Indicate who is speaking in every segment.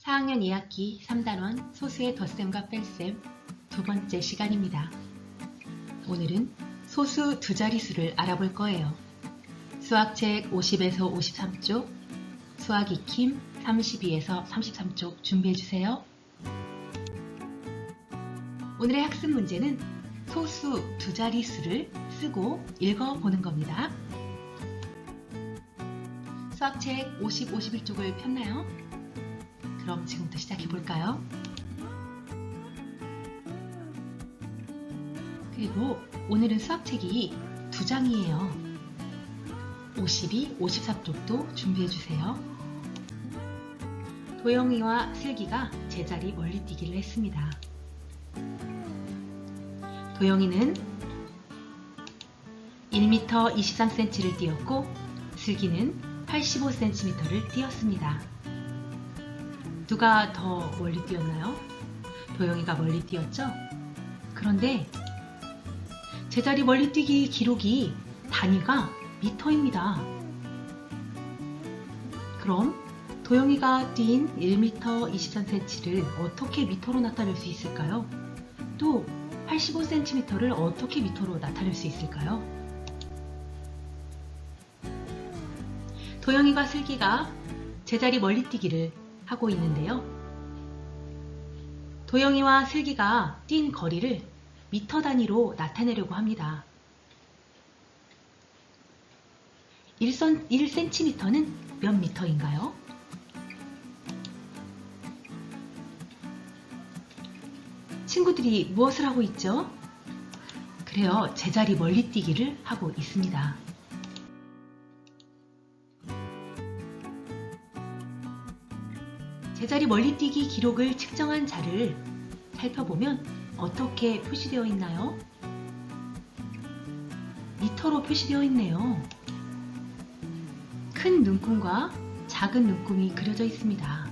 Speaker 1: 4학년 2학기 3단원 소수의 덧셈과 뺄셈 두 번째 시간입니다. 오늘은 소수 두 자릿수를 알아볼 거예요. 수학책 50에서 53쪽, 수학 익힘 32에서 33쪽 준비해주세요. 오늘의 학습 문제는 소수 두 자릿수를 쓰고 읽어보는 겁니다. 수학책 50, 51쪽을 폈나요? 그럼 지금부터 시작해볼까요? 그리고 오늘은 수학책이 두 장이에요. 52, 53쪽도 준비해주세요. 도영이와 슬기가 제자리 멀리뛰기를 했습니다. 도영이는 1m 23cm를 뛰었고 슬기는 85cm를 뛰었습니다. 누가 더 멀리 뛰었나요? 도영이가 멀리 뛰었죠? 그런데 제자리 멀리뛰기 기록이 단위가 미터입니다. 그럼 도영이가 뛴 1m 23cm를 어떻게 미터로 나타낼 수 있을까요? 또 85cm를 어떻게 미터로 나타낼 수 있을까요? 도영이와 슬기가 제자리 멀리뛰기를 하고 있는데요. 도영이와 슬기가 뛴 거리를 미터 단위로 나타내려고 합니다. 1cm는 몇 미터인가요? 친구들이 무엇을 하고 있죠? 그래요, 제자리 멀리뛰기를 하고 있습니다. 제자리 멀리뛰기 기록을 측정한 자를 살펴보면 어떻게 표시되어 있나요? 미터로 표시되어 있네요. 큰 눈금과 작은 눈금이 그려져 있습니다.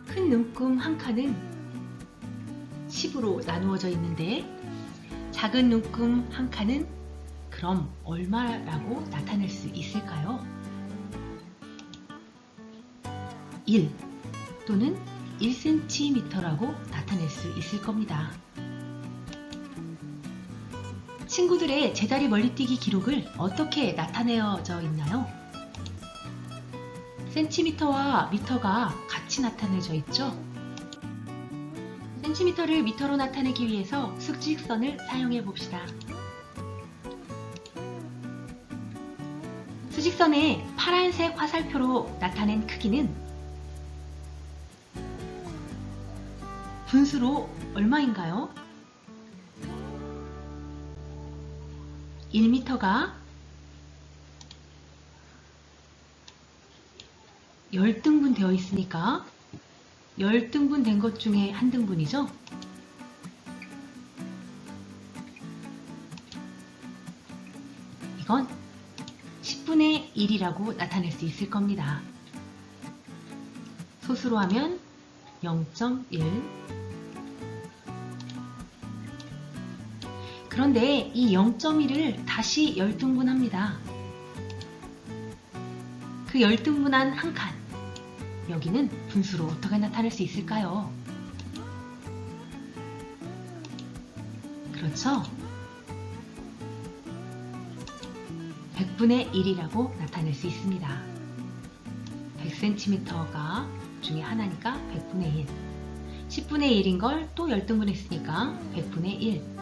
Speaker 1: 큰 눈금 한 칸은 10으로 나누어져 있는데 작은 눈금 한 칸은 그럼 얼마라고 나타낼 수 있을까요? 1 또는 1cm라고 나타낼 수 있을 겁니다. 친구들의 제자리 멀리뛰기 기록을 어떻게 나타내어져 있나요? 센티미터와 미터가 같이 나타내져 있죠? 센티미터를 미터로 나타내기 위해서 수직선을 사용해 봅시다. 수직선의 파란색 화살표로 나타낸 크기는 분수로 얼마인가요? 1m가 10등분 되어 있으니까 10등분 된 것 중에 한 등분이죠? 이건 10분의 1이라고 나타낼 수 있을 겁니다. 소수로 하면 0.1. 그런데 이 0.1을 다시 10등분합니다. 그 10등분한 한 칸, 여기는 분수로 어떻게 나타낼 수 있을까요? 그렇죠? 100분의 1이라고 나타낼 수 있습니다. 100cm가 중에 하나니까 100분의 1. 10분의 1인 걸 또 10등분 했으니까 100분의 1.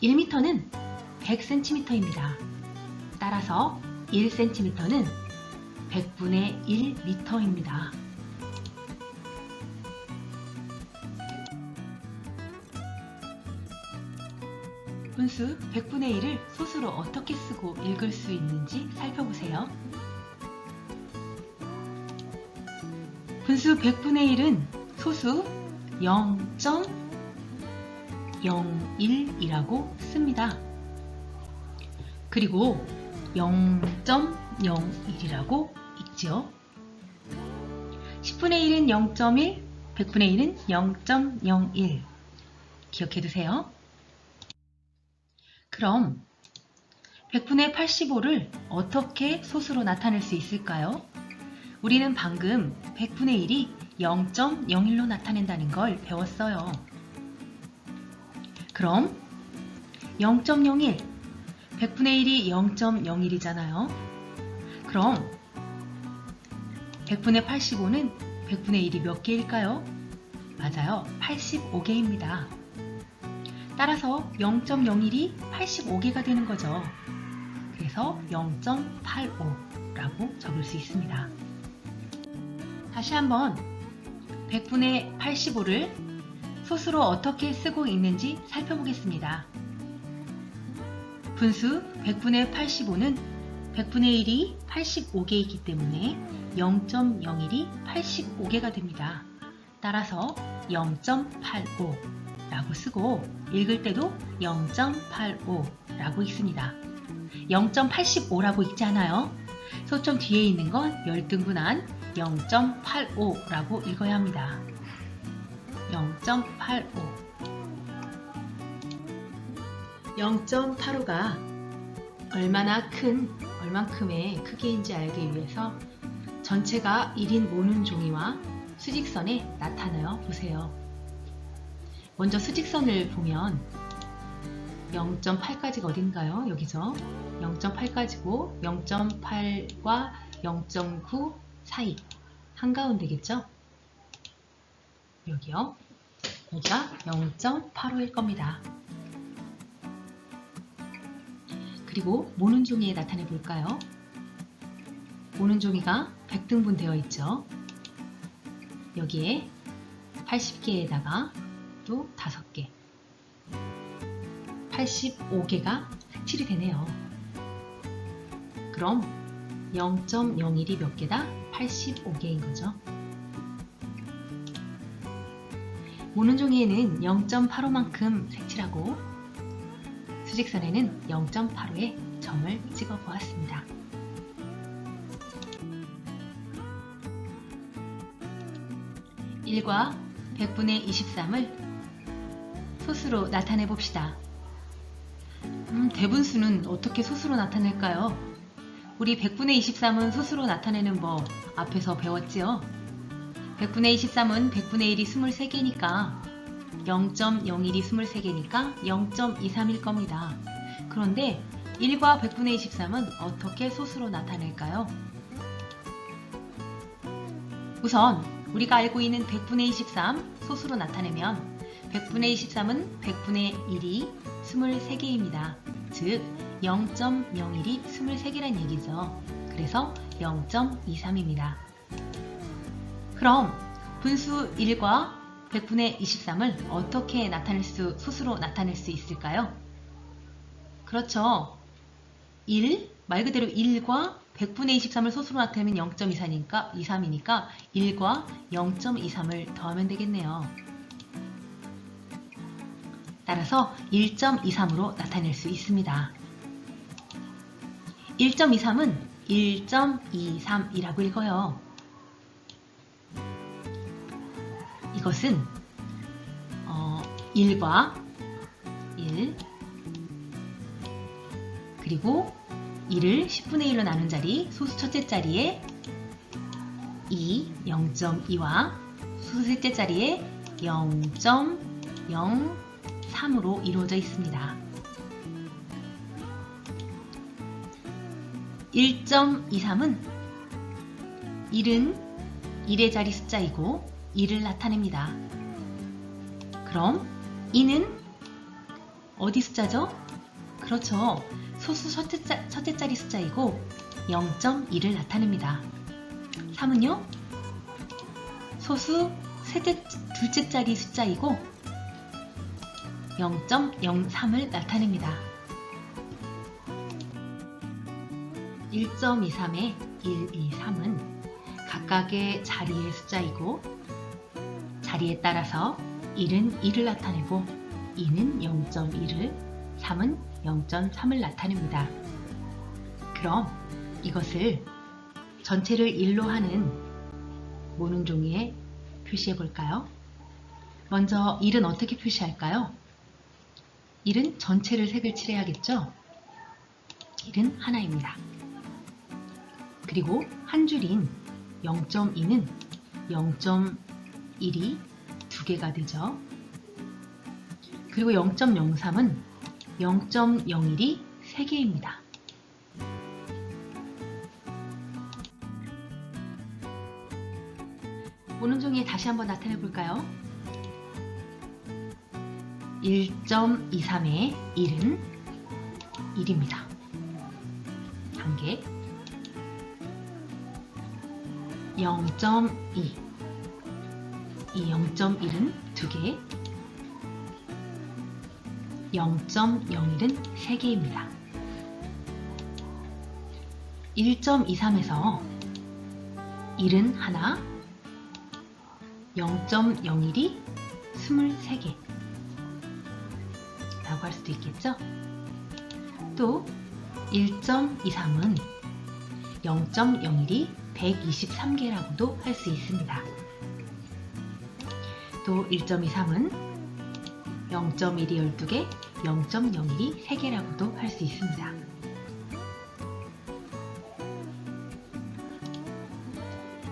Speaker 1: 1m는 100cm입니다. 따라서 1cm는 100분의 1m입니다. 분수 100분의 1을 소수로 어떻게 쓰고 읽을 수 있는지 살펴보세요. 분수 100분의 1은 소수 0.01이라고 씁니다. 그리고 0.01이라고 읽지요. 10분의 1은 0.1, 100분의 1은 0.01. 기억해 두세요. 그럼 100분의 85를 어떻게 소수로 나타낼 수 있을까요? 우리는 방금 100분의 1이 0.01로 나타낸다는 걸 배웠어요. 그럼 0.01, 100분의 1이 0.01이잖아요. 그럼 100분의 85는 100분의 1이 몇 개일까요? 맞아요. 85개입니다. 따라서 0.01이 85개가 되는 거죠. 그래서 0.85라고 적을 수 있습니다. 다시 한번 100분의 85를 소수로 어떻게 쓰고 있는지 살펴보겠습니다. 분수 100분의 85는 100분의 1이 85개이기 때문에 0.01이 85개가 됩니다. 따라서 0.85라고 쓰고 읽을 때도 0.85라고 읽습니다. 0.85라고 읽지 않아요. 소점 뒤에 있는 건 열등분한 0.85라고 읽어야 합니다. 0.85 0.85가 얼만큼의 크기인지 알기 위해서 전체가 1인 모는 종이와 수직선에 나타나요. 보세요. 먼저 수직선을 보면 0.8까지가 어딘가요? 여기죠. 0.8까지고 0.8과 0.9 사이 한가운데겠죠? 여기요. 여기가 0.85일 겁니다. 그리고 모는 종이에 나타내 볼까요? 모는 종이가 100등분 되어 있죠. 여기에 80개에다가 또 5개 85개가 색칠이 되네요. 그럼 0.01이 몇 개다? 85개인 거죠. 모는 종이에는 0.85만큼 색칠하고 수직선에는 0.85의 점을 찍어 보았습니다. (1과 100분의 23을) 소수로 나타내 봅시다. 대분수는 어떻게 소수로 나타낼까요? 우리 100분의 23은 소수로 나타내는 법 앞에서 배웠지요? 100분의 23은 100분의 1이 23개니까 0.01이 23개니까 0.23일 겁니다. 그런데 1과 100분의 23은 어떻게 소수로 나타낼까요? 우선 우리가 알고 있는 100분의 23 소수로 나타내면 100분의 23은 100분의 1이 23개입니다. 즉 0.01이 23개란 얘기죠. 그래서 0.23입니다. 그럼 분수 1과 100분의 23을 어떻게 소수로 나타낼 수 있을까요? 그렇죠. 1, 말 그대로 1과 100분의 23을 소수로 나타내면 0.23이니까 1과 0.23을 더하면 되겠네요. 따라서 1.23으로 나타낼 수 있습니다. 1.23은 1.23이라고 읽어요. 이것은 1과 1 그리고 1을 10분의 1로 나눈 자리 소수 첫째 자리에 2, 0.2와 소수 셋째 자리에 0.03으로 이루어져 있습니다. 1.23은 1은 1의 자리 숫자이고 2를 나타냅니다. 그럼 2는 어디 숫자죠? 그렇죠. 소수 첫째 자리 숫자이고 0.2를 나타냅니다. 3은요? 소수 둘째 자리 숫자이고 0.03을 나타냅니다. 1.23의 1, 2, 3은 각각의 자리의 숫자이고 자리에 따라서 1은 2를 나타내고 2는 0.2를 3은 0.3을 나타냅니다. 그럼 이것을 전체를 1로 하는 모는 종이에 표시해 볼까요? 먼저 1은 어떻게 표시할까요? 1은 전체를 색을 칠해야겠죠? 1은 하나입니다. 그리고 한 줄인 0.2는 0.1이 2개가 되죠. 그리고 0.03은 0.01이 3개입니다. 오는 종이에 다시 한번 나타내 볼까요? 1.23의 1은 1입니다. 한 개. 0.2. 이 0.1은 2개. 0.01은 3개입니다. 1.23에서 1은 하나, 0.01이 23개 라고 할 수도 있겠죠? 또 1.23은 0.01이 123개라고도 할 수 있습니다. 또 1.23은 0.1이 12개, 0.01이 3개라고도 할 수 있습니다.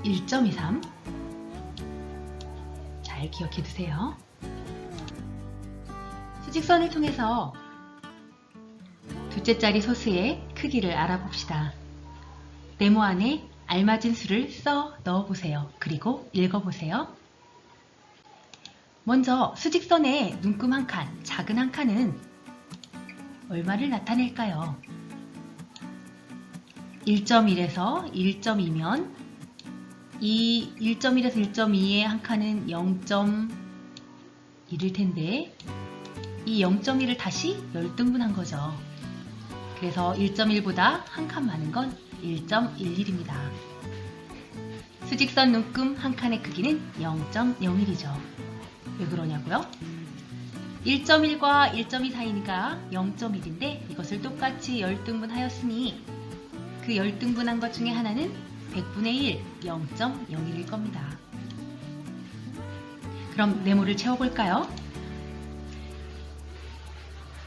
Speaker 1: (1.23) 잘 기억해 두세요. 수직선을 통해서 둘째 자리 소수의 크기를 알아봅시다. 네모 안에 알맞은 수를 써 넣어보세요. 그리고 읽어보세요. 먼저 수직선의 눈금 한 칸, 작은 한 칸은 얼마를 나타낼까요? 1.1에서 1.2면 이 1.1에서 1.2의 한 칸은 0.1일 텐데 이 0.1을 다시 열등분한 거죠. 그래서 1.1보다 한 칸 많은 건 1.11입니다. 수직선 눈금 한 칸의 크기는 0.01이죠. 왜 그러냐고요? 1.1과 1.2 사이니까 0.1인데 이것을 똑같이 열등분하였으니 그 열등분한 것 중에 하나는 100분의 1, 0.01일 겁니다. 그럼 네모를 채워볼까요?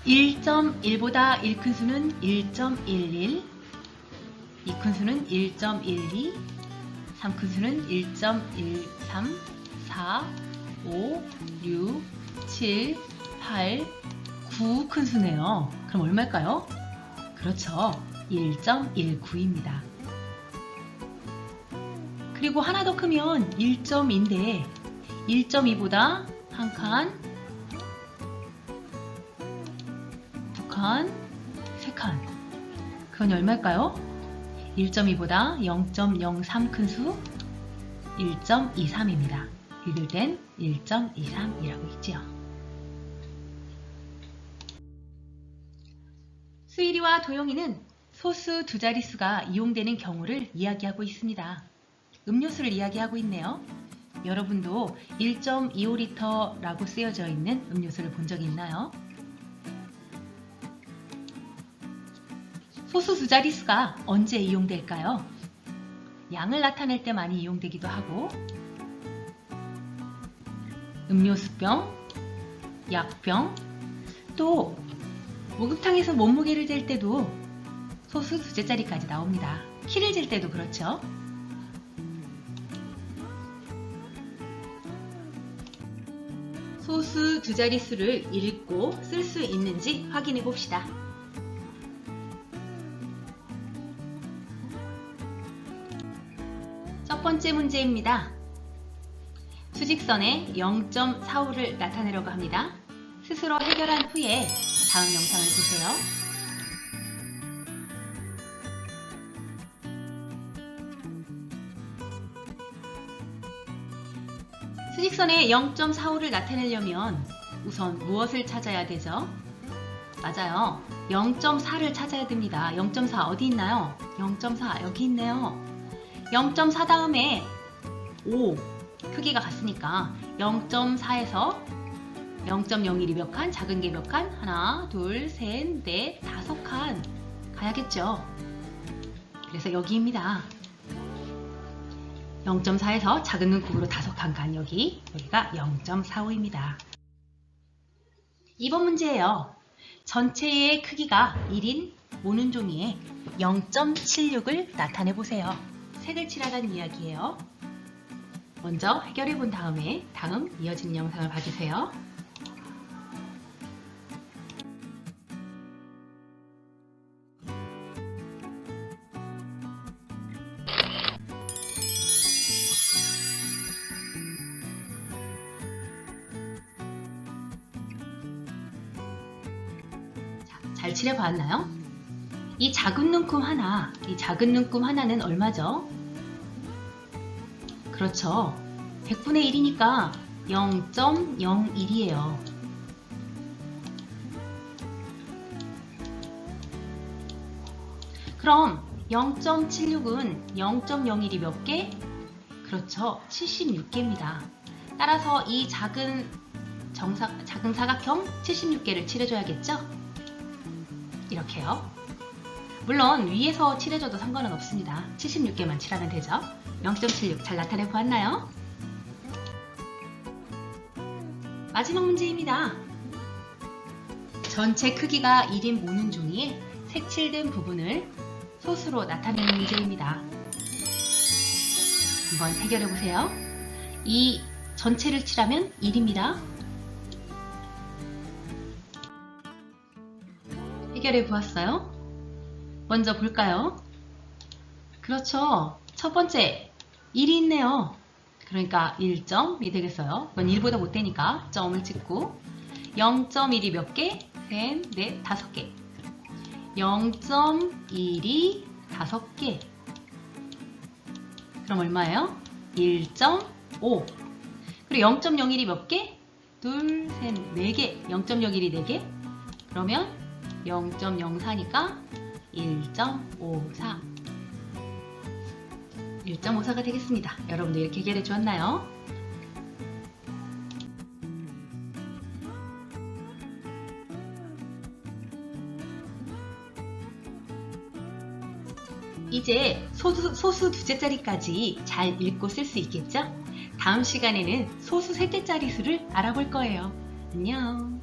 Speaker 1: 1.1보다 1 큰 수는 1.11, 2 큰 수는 1.12, 3 큰 수는 1.13, 4, 5, 6, 7, 8, 9 큰 수네요. 그럼 얼마일까요? 그렇죠. 1.19입니다. 그리고 하나 더 크면 1.2인데 1.2보다 한 칸, 두 칸, 세 칸. 그건 얼마일까요? 1.2보다 0.03 큰 수 1.23입니다. 비교된 1.23이라고 있지요. 수일이와 도영이는 소수 두 자릿수가 이용되는 경우를 이야기하고 있습니다. 음료수를 이야기하고 있네요. 여러분도 1.25L라고 쓰여져 있는 음료수를 본 적이 있나요? 소수 두 자릿수가 언제 이용될까요? 양을 나타낼 때 많이 이용되기도 하고 음료수병, 약병, 또 목욕탕에서 몸무게를 잴 때도 소수 두째 자리까지 나옵니다. 키를 잴 때도 그렇죠. 소수 두 자릿수를 읽고 쓸 수 있는지 확인해 봅시다. 첫 번째 문제입니다. 수직선에 0.45를 나타내려고 합니다. 스스로 해결한 후에 다음 영상을 보세요. 수직선에 0.45를 나타내려면 우선 무엇을 찾아야 되죠? 맞아요. 0.4를 찾아야 됩니다. 0.4 어디 있나요? 0.4 여기 있네요. 0.4 다음에 5 크기가 같으니까 0.4에서 0.01이 몇 칸? 작은 게 몇 칸? 하나, 둘, 셋, 넷, 5칸 가야겠죠. 그래서 여기입니다. 0.4에서 작은 눈곱으로 5칸 간 여기가 0.45입니다. 2번 문제예요. 전체의 크기가 1인 모는 종이에 0.76을 나타내 보세요. 색을 칠하라는 이야기예요. 먼저 해결해 본 다음에 다음 이어지는 영상을 봐주세요. 잘 칠해봤나요? 이 작은 눈금 하나는 얼마죠? 그렇죠. 100분의 1이니까 0.01이에요. 그럼 0.76은 0.01이 몇 개? 그렇죠. 76개입니다. 따라서 이 작은 사각형 76개를 칠해줘야겠죠? 이렇게요. 물론 위에서 칠해줘도 상관은 없습니다. 76개만 칠하면 되죠. 0.76 잘 나타내 보았나요? 마지막 문제입니다. 전체 크기가 1인 모는 종이에 색칠된 부분을 소수로 나타내는 문제입니다. 한번 해결해 보세요. 이 전체를 칠하면 1입니다. 해결해 보았어요? 먼저 볼까요? 그렇죠. 첫 번째 1이 있네요. 그러니까 1점이 되겠어요. 이건 1보다 못 되니까 점을 찍고 0.1이 몇 개? 셋, 넷, 5개. 0.1이 5개. 그럼 얼마예요? 1.5. 그리고 0.01이 몇 개? 둘, 셋, 4개. 0.01이 4개. 그러면 0.04니까 1.54. 1.54가 되겠습니다. 여러분도 이렇게 해결해 주었나요? 이제 소수 2개짜리까지 잘 읽고 쓸 수 있겠죠? 다음 시간에는 소수 3개짜리 수를 알아볼 거예요. 안녕.